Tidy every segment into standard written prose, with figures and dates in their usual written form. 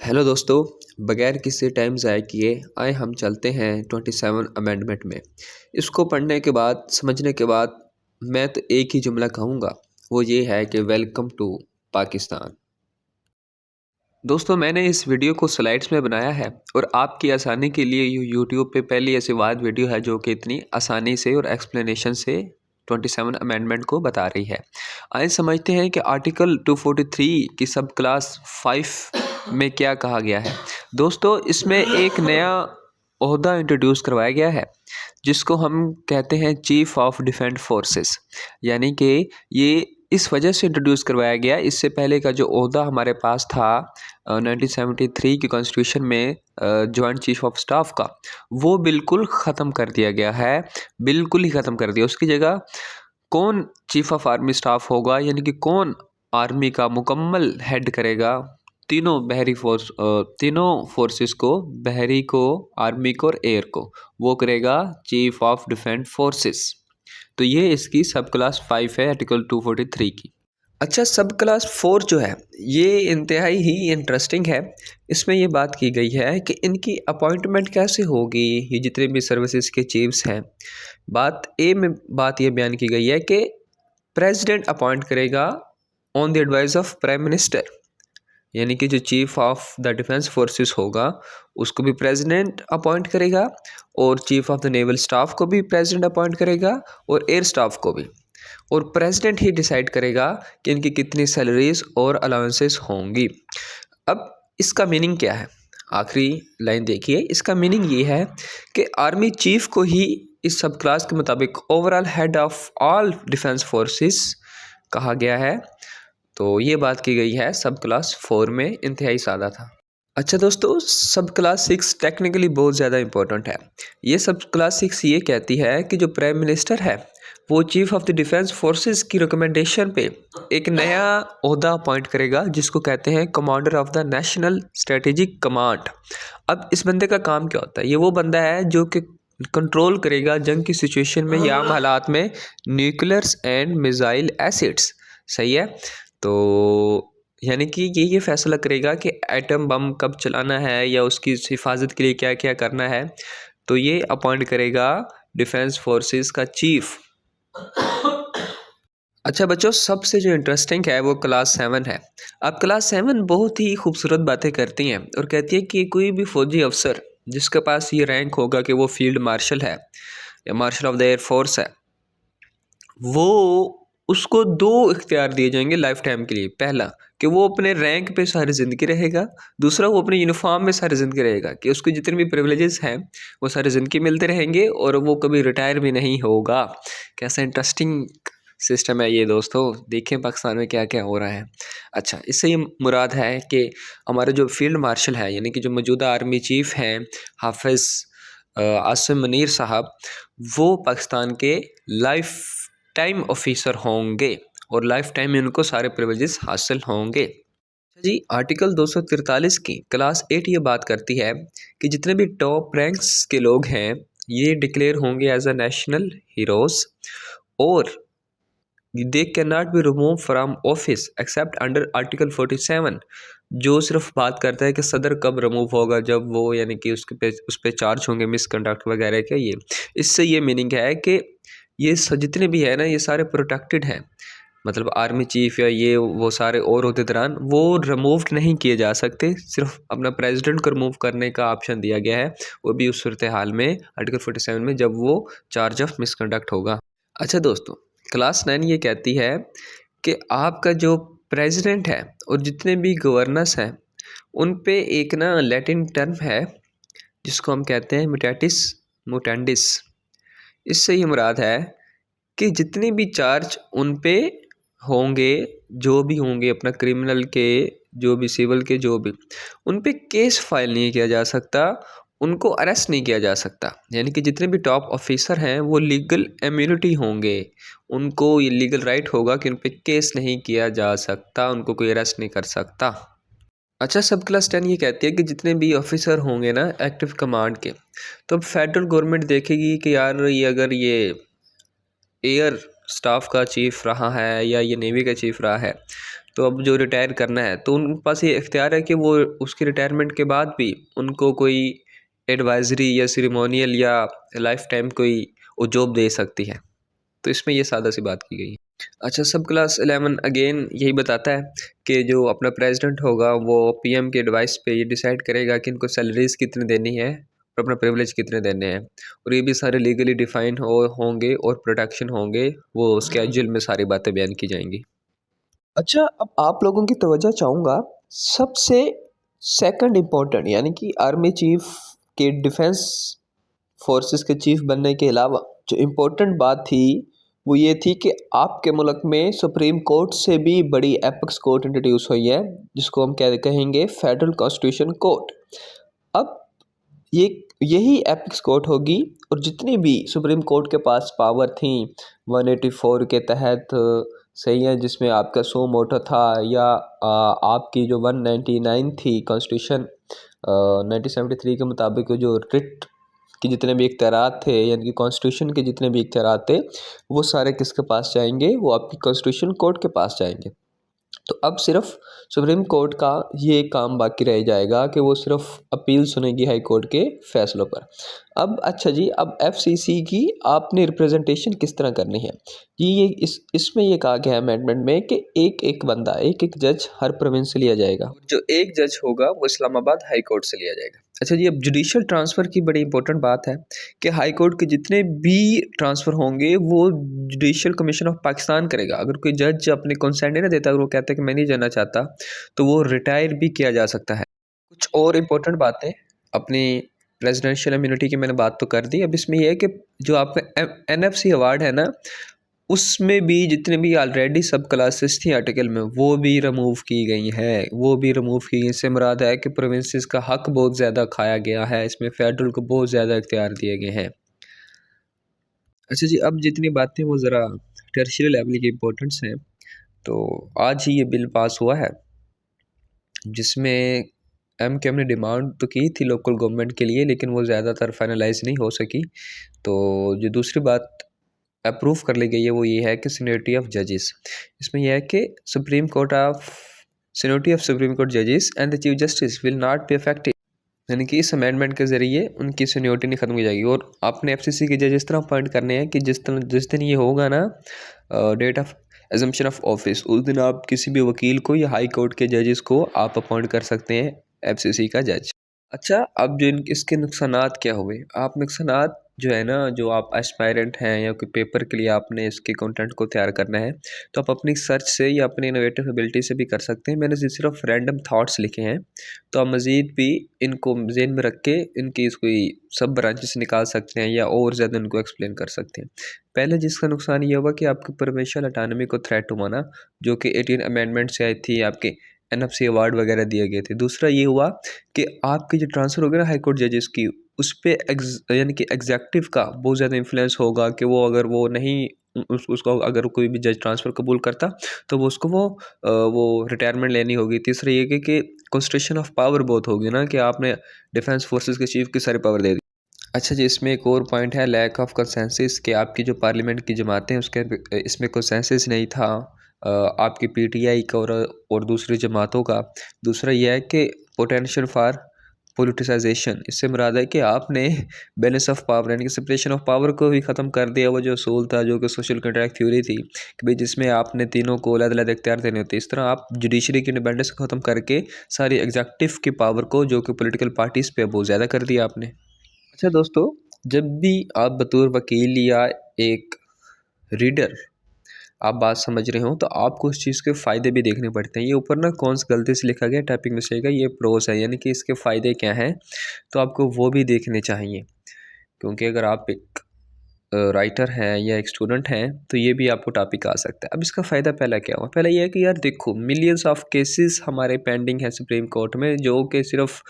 Hello दोस्तों, बगैर किसी टाइम ज़ाय किए आए हम चलते हैं 27 अमेंडमेंट में। इसको पढ़ने के बाद समझने के बाद मैं तो एक ही जुमला कहूँगा, वो ये है कि वेलकम टू पाकिस्तान। दोस्तों, मैंने इस वीडियो को स्लाइड्स में बनाया है और आपकी आसानी के लिए यूट्यूब पे पहली ऐसी वाद वीडियो है जो कि इतनी आसानी से और एक्सप्लेनेशन से 27 अमेंडमेंट को बता रही है। आइए समझते हैं कि आर्टिकल 243 की सब क्लास 5 में क्या कहा गया है। दोस्तों, इसमें एक नया ओहदा इंट्रोड्यूस करवाया गया है जिसको हम कहते हैं चीफ ऑफ डिफेंस फोर्सेस। यानी कि ये इस वजह से इंट्रोड्यूस करवाया गया, इससे पहले का जो ओहदा हमारे पास था 1973 की कॉन्स्टिट्यूशन में जॉइंट चीफ ऑफ स्टाफ का, वो बिल्कुल ख़त्म कर दिया गया है। बिल्कुल ही ख़त्म कर दिया। उसकी जगह कौन चीफ ऑफ आर्मी स्टाफ होगा, यानी कि कौन आर्मी का मुकम्मल हेड करेगा तीनों बहरी फोर्स, तीनों फोर्सेस को, बहरी को, आर्मी को और एयर को, वो करेगा चीफ ऑफ डिफेंस फोर्सेस। तो ये इसकी सब क्लास 5 है आर्टिकल 243 की। अच्छा, सब क्लास 4 जो है ये इंतहाई ही इंटरेस्टिंग है। इसमें ये बात की गई है कि इनकी अपॉइंटमेंट कैसे होगी, ये जितने भी सर्विसेज के चीफ्स हैं। बात ए में बात ये बयान की गई है कि प्रेसिडेंट अपॉइंट करेगा on the advice of prime minister. यानी कि जो chief of the defence forces होगा उसको भी प्रेसिडेंट अपॉइंट करेगा, और chief of the naval staff को भी प्रेसिडेंट अपॉइंट करेगा, और एयर स्टाफ को भी। और प्रेसिडेंट ही डिसाइड करेगा कि इनकी कितनी सैलरीज और अलाउंसेस होंगी। अब इसका मीनिंग क्या है? आखिरी लाइन देखिए, इसका मीनिंग ये है कि आर्मी चीफ को ही इस सब क्लास के मुताबिक overall head of all defence forces कहा गया है। तो ये बात की गई है सब क्लास 4 में, इंतहाई सादा था। अच्छा दोस्तों, सब क्लास 6 टेक्निकली बहुत ज़्यादा इंपॉर्टेंट है। ये सब क्लास 6 ये कहती है कि जो प्राइम मिनिस्टर है वो chief of the defence forces की रिकमेंडेशन पे एक नया ओहदा अपॉइंट करेगा जिसको कहते हैं commander of the national strategic command. अब इस बंदे का काम क्या होता है? ये वो बंदा है जो कि कंट्रोल करेगा जंग की सिचुएशन में या आम हालात में न्यूक्लियर्स एंड मिसाइल एसिड्स। सही है। तो यानी कि ये फैसला करेगा कि एटम बम कब चलाना है या उसकी हिफाजत के लिए क्या क्या करना है। तो ये अपॉइंट करेगा डिफेंस फोर्सेस का चीफ। अच्छा बच्चों, सबसे जो इंटरेस्टिंग है वो क्लास 7 है। अब क्लास 7 बहुत ही खूबसूरत बातें करती हैं और कहती है कि कोई भी फौजी अफसर जिसके पास ये रैंक होगा कि वो फील्ड मार्शल है या marshal of the air force है, वो उसको 2 इख्तियार दिए जाएंगे लाइफ टाइम के लिए। पहला कि वो अपने रैंक पे सारी ज़िंदगी रहेगा। दूसरा, वो अपने यूनिफॉर्म में सारी ज़िंदगी रहेगा, कि उसको जितने भी प्रिविलेजेस हैं वो सारी ज़िंदगी मिलते रहेंगे और वो कभी रिटायर भी नहीं होगा। कैसा इंटरेस्टिंग सिस्टम है ये दोस्तों। देखें पाकिस्तान में क्या क्या हो रहा है। अच्छा, इससे ये मुराद है कि हमारे जो फील्ड मार्शल है, यानी कि जो मौजूदा आर्मी चीफ़ हैं हाफिज़ आसिम मुनीर साहब, वो पाकिस्तान के लाइफ टाइम ऑफिसर होंगे और लाइफ टाइम में उनको सारे प्रिविलेजेस हासिल होंगे। जी, आर्टिकल 243 की क्लास 8 ये बात करती है कि जितने भी टॉप रैंक्स के लोग हैं ये डिक्लेयर होंगे एज अ नेशनल हीरोज़, और they can not be remove from office accept under article 47, जो सिर्फ बात करता है कि सदर कब रिमूव होगा, जब वो यानी कि उस पर चार्ज होंगे मिसकंडक्ट वगैरह के। ये इससे ये मीनिंग है कि ये जितने भी है ना ये सारे प्रोटेक्टेड हैं। मतलब आर्मी चीफ या ये वो सारे और होते दौरान वो रिमूव नहीं किए जा सकते, सिर्फ अपना प्रेसिडेंट को रिमूव करने का ऑप्शन दिया गया है, वो भी उस सूरत हाल में आर्टिकल 47 में जब वो चार्ज ऑफ मिसकंडक्ट होगा। अच्छा दोस्तों, क्लास 9 ये कहती है कि आपका जो प्रेसिडेंट है और जितने भी गवर्नर्स हैं उन पे एक ना लैटिन टर्म है जिसको हम कहते हैं म्यूटेटिस मुटेंडिस। इससे ये मुराद है कि जितने भी चार्ज उन पे होंगे, जो भी होंगे अपना क्रिमिनल के, जो भी सिविल के, जो भी, उन पे केस फाइल नहीं किया जा सकता, उनको अरेस्ट नहीं किया जा सकता। यानी कि जितने भी टॉप ऑफिसर हैं वो लीगल इम्यूनिटी होंगे, उनको ये लीगल राइट होगा कि उन पे केस नहीं किया जा सकता, उनको कोई अरेस्ट नहीं कर सकता। अच्छा, सब क्लास 10 ये कहती है कि जितने भी ऑफिसर होंगे ना एक्टिव कमांड के, तो अब फेडरल गवर्नमेंट देखेगी कि यार ये अगर ये एयर स्टाफ का चीफ रहा है या ये नेवी का चीफ रहा है, तो अब जो रिटायर करना है तो उनके पास ये इख्तियार है कि वो उसके रिटायरमेंट के बाद भी उनको कोई एडवाइजरी या सिरेमोनियल या लाइफ टाइम कोई वो जॉब दे सकती है। तो इसमें ये सादा सी बात की गई है। अच्छा, सब क्लास 11 अगेन यही बताता है कि जो अपना प्रेसिडेंट होगा वो पीएम के एडवाइस पे ये डिसाइड करेगा कि इनको सैलरीज कितनी देनी है और अपना प्रिविलेज कितने देने हैं, और ये भी सारे लीगली डिफाइन होंगे और प्रोटेक्शन होंगे, वो स्केड्यूल में सारी बातें बयान की जाएंगी। अच्छा, अब आप लोगों की तवज्जो चाहूँगा सबसे सेकंड इम्पोर्टेंट, यानी कि आर्मी चीफ के डिफेंस फोर्सेस के चीफ बनने के अलावा जो इम्पोर्टेंट बात थी वो ये थी कि आपके मुल्क में सुप्रीम कोर्ट से भी बड़ी एपेक्स कोर्ट इंट्रोड्यूस हुई है, जिसको हम क्या कहेंगे, फेडरल कॉन्स्टिट्यूशन कोर्ट। अब ये यही एपेक्स कोर्ट होगी, और जितनी भी सुप्रीम कोर्ट के पास पावर थी 184 के तहत, सही है, जिसमें आपका सो मोटो था, या आपकी जो 199 थी कॉन्स्टिट्यूशन 1973 के मुताबिक जो रिट कि जितने भी इख्तियारात थे, यानी कि कॉन्स्टिट्यूशन के जितने भी इख्तियारात थे, वो सारे किसके पास जाएंगे, वो आपकी कॉन्स्टिट्यूशन कोर्ट के पास जाएंगे। तो अब सिर्फ सुप्रीम कोर्ट का ये काम बाकी रह जाएगा कि वो सिर्फ अपील सुनेगी हाई कोर्ट के फैसलों पर। अब अच्छा जी, अब एफसीसी की आपने रिप्रेजेंटेशन किस तरह करनी है जी, ये इसमें ये कहा गया है अमेंडमेंट में कि एक एक बंदा, एक एक जज हर प्रोविंस से लिया जाएगा, जो एक जज होगा वो इस्लामाबाद हाई कोर्ट से लिया जाएगा। अच्छा जी, अब जुडिशल ट्रांसफ़र की बड़ी इंपॉर्टेंट बात है कि हाई कोर्ट के जितने भी ट्रांसफ़र होंगे वो जुडिशल कमीशन ऑफ पाकिस्तान करेगा। अगर कोई जज अपने कंसेंट नहीं ना देता, अगर वो कहता है कि मैं नहीं जाना चाहता, तो वो रिटायर भी किया जा सकता है। कुछ और इम्पोर्टेंट बातें, अपनी प्रेसिडेंशियल इम्यूनिटी की मैंने बात तो कर दी। अब इसमें यह है कि जो आपका एनएफसी अवार्ड है ना, उसमें भी जितने भी ऑलरेडी सब क्लासेस थी आर्टिकल में, वो भी रिमूव की गई हैं, वो भी रिमूव की गई। इससे मुराद है कि प्रोविंसेस का हक बहुत ज़्यादा खाया गया है, इसमें फेडरल को बहुत ज़्यादा इख्तियार दिए गए हैं। अच्छा जी, अब जितनी बातें वो ज़रा टर्शियरी लेवल की इम्पोर्टेंस हैं, तो आज ही ये बिल पास हुआ है, जिसमें एमकेएम ने डिमांड तो की थी लोकल गवर्नमेंट के लिए, लेकिन वो ज़्यादातर फाइनलाइज नहीं हो सकी। तो जो दूसरी बात अप्रूव कर ली गई है वो ये है कि सीनियरिटी ऑफ जजेस। इसमें यह है कि supreme court of seniority of supreme court जजेस and the chief justice will not be affected, यानी कि इस अमेंडमेंट के ज़रिए उनकी सीनियरिटी नहीं खत्म की जाएगी। और आपने एफसीसी के जज इस तरह अपॉइंट करने हैं कि जिस दिन ये होगा ना, date of assumption of office, उस दिन आप किसी भी वकील को या हाई कोर्ट के जजेस को आप अपॉइंट कर सकते हैं एफसीसी का जज। अच्छा, अब जो इसके नुकसानात क्या हुए, आप नुकसानात जो है ना, जो आप एस्पायरेंट हैं या कोई पेपर के लिए आपने इसके कंटेंट को तैयार करना है, तो आप अपनी सर्च से या अपनी इनोवेटिव एबिलिटी से भी कर सकते हैं। मैंने सिर्फ रैंडम थाट्स लिखे हैं, तो आप मज़ीद भी इनको ज़हन में रख के इनकी कोई सब ब्रांचेस निकाल सकते हैं या और ज़्यादा इनको एक्सप्लेन कर सकते हैं। पहले जिसका नुकसान ये होगा कि आपकी प्रोविंशियल अटानमी को थ्रेट हुआ ना, जो कि 18 अमेंडमेंट से आई थी, आपके एनएफसी अवार्ड वगैरह दिए गए थे। दूसरा ये हुआ कि आपके जो ट्रांसफ़र हो गया ना हाई कोर्ट जजेस की, उस पर यानी कि एग्जेक्टिव का बहुत ज़्यादा इन्फ्लुएंस होगा कि वो अगर वो नहीं उसको अगर कोई भी जज ट्रांसफ़र कबूल करता, तो वो उसको वो रिटायरमेंट लेनी होगी। तीसरा ये कि कंसंट्रेशन ऑफ पावर बहुत होगी ना, कि आपने डिफेंस फोर्सेस के चीफ की सारी पावर दे दी। अच्छा जी, इसमें एक और पॉइंट है लैक ऑफ कंसेंसस, कि आपकी जो पार्लियामेंट की जमातें हैं उसके इसमें कंसेंसस नहीं था, आपकी पीटीआई का और दूसरी जमातों का। दूसरा यह है कि पोटेंशियल फॉर पोलिटिसाइजेशन, इससे मुराद है कि आपने बैलेंस ऑफ पावर यानी कि सेपरेशन ऑफ पावर को भी ख़त्म कर दिया। वो जो असूल था, जो कि सोशल कॉन्ट्रैक्ट थ्योरी थी कि भाई जिसमें आपने तीनों को अलग-अलग इख्तियार देने होते, इस तरह आप जुडिशरी की इंडिपेंडेंस को ख़त्म करके सारी एग्जेक्टिव की पावर को, जो कि पॉलिटिकल पार्टीज़ पे बहुत ज़्यादा कर दिया आपने। अच्छा दोस्तों, जब भी आप बतौर वकील या एक रीडर आप बात समझ रहे हो, तो आपको उस चीज़ के फ़ायदे भी देखने पड़ते हैं। ये ऊपर ना कौन सी गलती से लिखा गया, टाइपिंग मिस्टेक है, ये प्रोस है, यानी कि इसके फ़ायदे क्या हैं, तो आपको वो भी देखने चाहिए। क्योंकि अगर आप एक राइटर हैं या एक स्टूडेंट हैं, तो ये भी आपको टॉपिक आ सकता है। अब इसका फ़ायदा पहला क्या हुआ, पहला ये है कि यार देखो, मिलियंस ऑफ केसेस हमारे पेंडिंग हैं सुप्रीम कोर्ट में, जो कि सिर्फ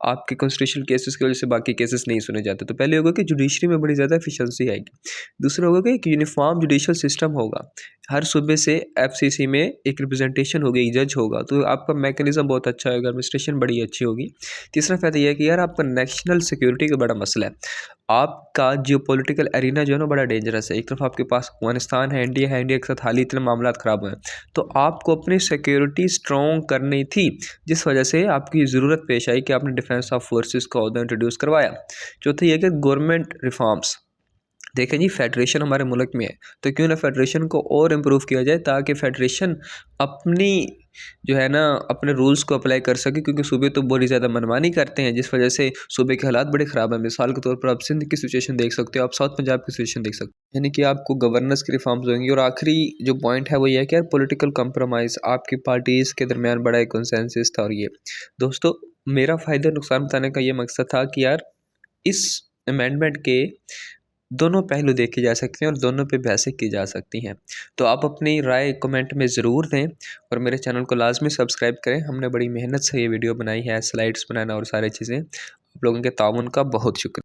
आपके कॉन्स्टिट्यूशनल केसेस की वजह से बाकी केसेस नहीं सुने जाते। तो पहले होगा कि जुडिशरी में बड़ी ज़्यादा एफिशिएंसी आएगी। दूसरा होगा कि एक यूनिफॉर्म जुडिशल सिस्टम होगा, हर सूबे से एफसीसी में एक रिप्रेजेंटेशन होगी, एक जज होगा, तो आपका मैकेनिज्म बहुत अच्छा होगा, एडमिनिस्ट्रेशन बड़ी अच्छी होगी। तीसरा फ़ायदा यह है कि यार आपका नेशनल सिक्योरिटी का बड़ा मसला है। आपका जियोपॉलिटिकल एरिना जो है ना बड़ा डेंजरस है। एक तरफ आपके पास अफगानिस्तान है, इंडिया के साथ हाल ही इतने मामला ख़राब हुए हैं, तो आपको अपनी सिक्योरिटी स्ट्रॉन्ग करनी थी, जिस वजह से आपकी ज़रूरत पेश आई कि आपने डिफेंस ऑफ फोर्सेस का अहदा इंट्रोड्यूस करवाया। चौथा ये कि गवर्नमेंट रिफॉर्म्स, देखें जी फेडरेशन हमारे मुल्क में है, तो क्यों ना फेडरेशन को और इम्प्रूव किया जाए ताकि फेडरेशन अपनी जो है ना अपने रूल्स को अप्लाई कर सके, क्योंकि सूबे तो बड़ी ज़्यादा मनमानी करते हैं, जिस वजह से सूबे के हालात बड़े ख़राब हैं। मिसाल के तौर पर आप सिंध की सिचुएशन देख सकते हो, आप साउथ पंजाब की सिचुएशन देख सकते हो, यानी कि आपको गवर्नेंस की रिफॉर्म्स होंगी। और आखिरी जो पॉइंट है वो ये है कि यार पॉलिटिकल कंप्रोमाइज़ आपकी पार्टीज़ के दरमियान बड़ा एक कंसेंसस था। और ये दोस्तों मेरा फ़ायदा नुकसान बताने का ये मकसद था कि यार इस अमेंडमेंट के दोनों पहलू देखे जा सकते हैं और दोनों पे बहसें की जा सकती हैं। तो आप अपनी राय कमेंट में ज़रूर दें और मेरे चैनल को लाजमी सब्सक्राइब करें। हमने बड़ी मेहनत से ये वीडियो बनाई है, स्लाइड्स बनाना और सारी चीज़ें। आप लोगों के ताउन का बहुत शुक्रिया।